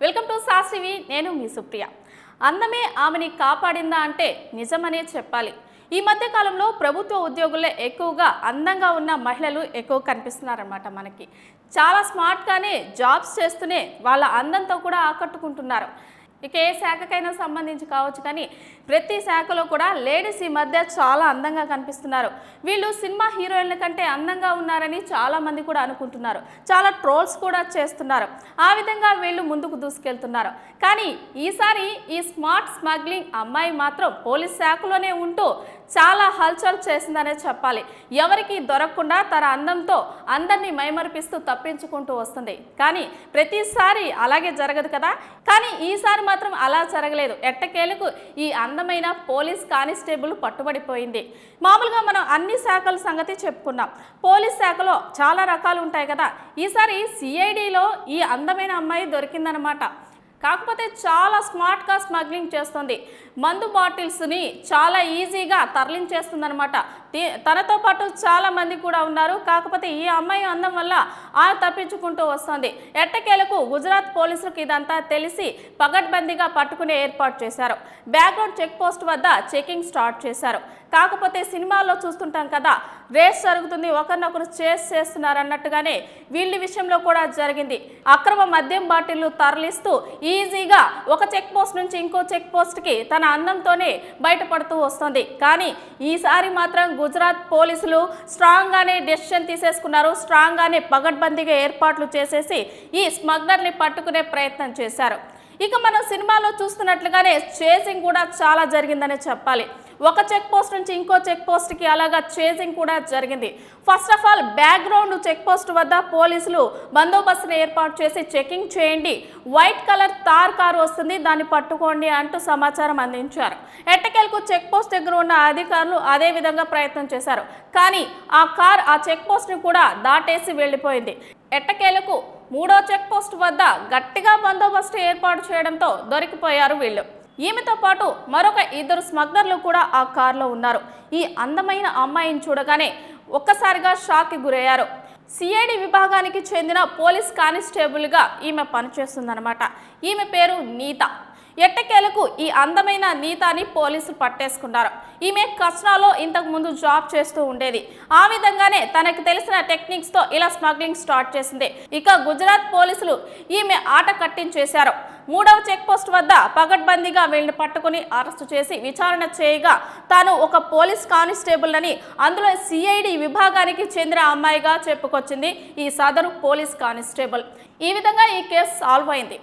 Welcome to sauce TV. నేను మీ సుప్రియ. అందమే ఆమెని కాపాడిందా అంటే నిజమనే చెప్పాలి. ఈ మధ్య కాలంలో ప్రభుత్వ ఉద్యోగుల్లో ఎక్కువగా అందంగా ఉన్న మహిళలు ఎక్కువ కనిపిస్తున్నారన్నమాట. మనకి చాలా స్మార్ట్గానే జాబ్స్ చేస్తూనే వాళ్ళ అందంతో కూడా ఆకట్టుకుంటున్నారు. ఇక ఏ శాఖకైనా సంబంధించి కావచ్చు, కానీ ప్రతి శాఖలో కూడా లేడీస్ ఈ మధ్య చాలా అందంగా కనిపిస్తున్నారు. వీళ్ళు సినిమా హీరోయిన్ల కంటే అందంగా ఉన్నారని చాలామంది కూడా అనుకుంటున్నారు. చాలా ట్రోల్స్ కూడా చేస్తున్నారు. ఆ విధంగా వీళ్ళు ముందుకు దూసుకెళ్తున్నారు. కానీ ఈసారి ఈ స్మార్ట్ స్మగ్లింగ్ అమ్మాయి మాత్రం పోలీస్ శాఖలోనే ఉంటూ చాలా హల్చల్ చేసిందనే చెప్పాలి. ఎవరికి దొరకకుండా తన అందంతో అందరినీ మైమరిపిస్తూ తప్పించుకుంటూ వస్తుంది. కానీ ప్రతిసారి అలాగే జరగదు కదా. కానీ ఈసారి మాత్రం అలా జరగలేదు. ఎట్టకేలకు ఈ అందమైన పోలీస్ కానిస్టేబుల్ పట్టుబడిపోయింది. మామూలుగా మనం అన్ని శాఖల సంగతి చెప్పుకున్నాం. పోలీస్ శాఖలో చాలా రకాలు ఉంటాయి కదా. ఈసారి సిఐడిలో ఈ అందమైన అమ్మాయి దొరికిందనమాట. కాకపోతే చాలా స్మార్ట్గా స్మగ్లింగ్ చేస్తుంది. మందు బాటిల్స్ని చాలా ఈజీగా తరలించేస్తుందనమాట. తనతో పాటు చాలా మంది కూడా ఉన్నారు. కాకపోతే ఈ అమ్మాయి అందం వల్ల తప్పించుకుంటూ వస్తుంది. ఎట్టకేలకు గుజరాత్ పోలీసులకు ఇదంతా తెలిసి పగడ్బందీగా పట్టుకునే ఏర్పాటు చేశారు. బ్యాక్గ్రౌండ్ చెక్ పోస్ట్ వద్ద చెకింగ్ స్టార్ట్ చేశారు. కాకపోతే సినిమాల్లో చూస్తుంటాం కదా, రేస్ జరుగుతుంది, ఒకరినొకరు చేస్ చేస్తున్నారు అన్నట్టుగానే వీళ్ళ విషయంలో కూడా జరిగింది. అక్రమ మద్యం బాటిళ్లు తరలిస్తూ ఈజీగా ఒక చెక్ పోస్ట్ నుంచి ఇంకో చెక్ పోస్ట్కి తన అందంతోనే బయటపడుతూ వస్తుంది. కానీ ఈసారి మాత్రం గుజరాత్ పోలీసులు స్ట్రాంగ్గానే డెసిషన్ తీసేసుకున్నారు. స్ట్రాంగ్గానే పగడ్బందీగా ఏర్పాట్లు చేసేసి ఈ స్మగ్లర్ని పట్టుకునే ప్రయత్నం చేశారు. ఇక మనం సినిమాలో చూస్తున్నట్లుగానే చేసింగ్ కూడా చాలా జరిగిందనే చెప్పాలి. ఒక చెక్ పోస్ట్ నుంచి ఇంకో చెక్ పోస్ట్కి అలాగా చేసింగ్ కూడా జరిగింది. First of all background check post వద్ద పోలీసులు బందోబస్తును ఏర్పాటు చేసి చెకింగ్ చేయండి, వైట్ కలర్ తార్ కారు వస్తుంది, దాన్ని పట్టుకోండి అంటూ సమాచారం అందించారు. ఎట్టకేలకు చెక్ పోస్ట్ దగ్గర ఉన్న అధికారులు అదే విధంగా ప్రయత్నం చేశారు. కానీ ఆ కార్ ఆ చెక్ పోస్ట్ని కూడా దాటేసి వెళ్ళిపోయింది. ఎట్టకేలకు మూడో చెక్ పోస్ట్ వద్ద గట్టిగా బందోబస్తు ఏర్పాటు చేయడంతో దొరికిపోయారు వీళ్ళు. ఈమెతో పాటు మరొక 2 స్మగ్లర్లు కూడా ఆ కారులో ఉన్నారు. ఈ అందమైన అమ్మాయిని చూడగానే ఒక్కసారిగా షాక్కి గురయ్యారు. సిఐడి విభాగానికి చెందిన పోలీస్ కానిస్టేబుల్గా ఈమె పనిచేస్తుందన్నమాట. ఈమె పేరు నీత. ఎట్టకేలకు ఈ అందమైన నీతాని పోలీసులు పట్టేసుకున్నారు. ఈమె కస్నాలో ఇంతకు ముందు జాబ్ చేస్తూ ఉండేది. ఆ విధంగానే తనకు తెలిసిన టెక్నిక్స్తో ఇలా స్మగ్లింగ్ స్టార్ట్ చేసింది. ఇక గుజరాత్ పోలీసులు ఈమె ఆట కట్టించేశారు. 3వ చెక్ పోస్ట్ వద్ద పగడ్బందీగా వీళ్ళని పట్టుకుని అరెస్టు చేసి విచారణ చేయగా తాను ఒక పోలీస్ కానిస్టేబుల్ అని, అందులో సిఐడి విభాగానికి చెందిన అమ్మాయిగా చెప్పుకొచ్చింది ఈ సదరు పోలీస్ కానిస్టేబుల్. ఈ విధంగా ఈ కేసు సాల్వ్ అయింది.